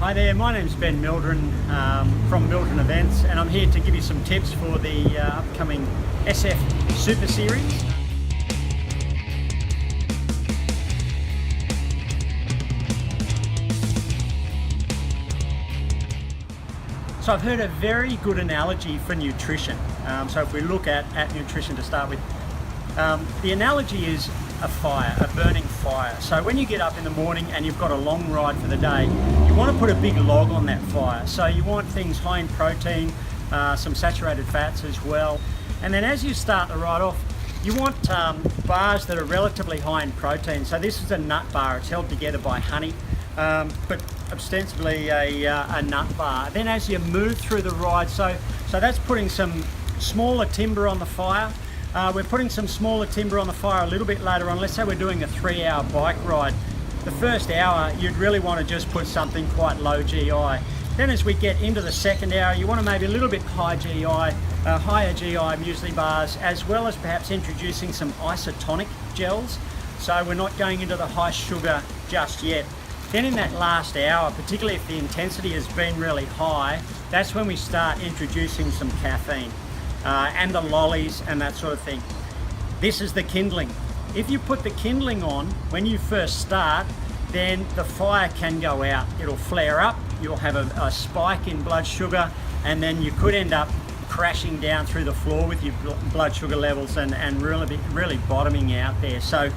Hi there, my name's Ben Mildren from Mildren Events, and I'm here to give you some tips for the upcoming SF Super Series. So I've heard a very good analogy for nutrition. So if we look at nutrition to start with, the analogy is a fire, a burning fire. So when you get up in the morning and you've got a long ride for the day, you want to put a big log on that fire. So you want things high in protein, some saturated fats as well. And then as you start the ride off, you want bars that are relatively high in protein. So this is a nut bar, it's held together by honey, but ostensibly a nut bar. Then as you move through the ride, so that's putting some smaller timber on the fire. We're putting some smaller timber on the fire a little bit later on. Let's say we're doing a 3-hour bike ride. The first hour, you'd really want to just put something quite low GI. Then as we get into the second hour, you want to maybe a little bit high GI, higher GI muesli bars, as well as perhaps introducing some isotonic gels. So we're not going into the high sugar just yet. Then in that last hour, particularly if the intensity has been really high, that's when we start introducing some caffeine. And the lollies and that sort of thing. This is the kindling. If you put the kindling on when you first start, then the fire can go out. It'll flare up, you'll have a spike in blood sugar, and then you could end up crashing down through the floor with your blood sugar levels and really bottoming out there. So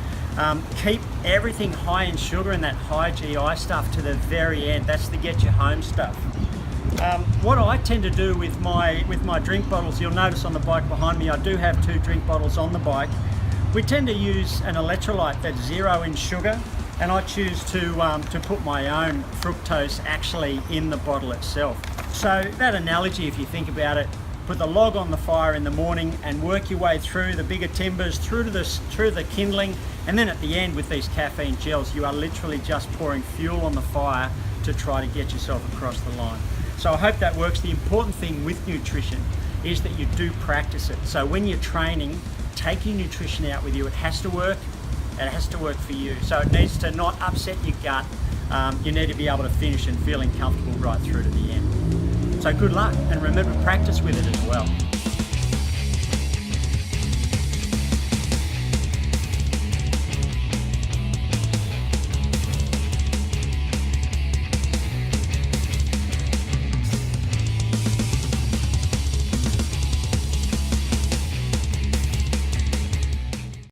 keep everything high in sugar and that high GI stuff to the very end. That's the get you home stuff. What I tend to do with my drink bottles, you'll notice on the bike behind me, I do have 2 drink bottles on the bike. We tend to use an electrolyte that's 0 in sugar, and I choose to put my own fructose actually in the bottle itself. So that analogy, if you think about it, put the log on the fire in the morning and work your way through the bigger timbers, through the kindling, and then at the end with these caffeine gels, you are literally just pouring fuel on the fire to try to get yourself across the line. So I hope that works. The important thing with nutrition is that you do practice it. So when you're training, take your nutrition out with you. It has to work. It has to work for you. So it needs to not upset your gut. You need to be able to finish and feeling comfortable right through to the end. So good luck, and remember, practice with it as well.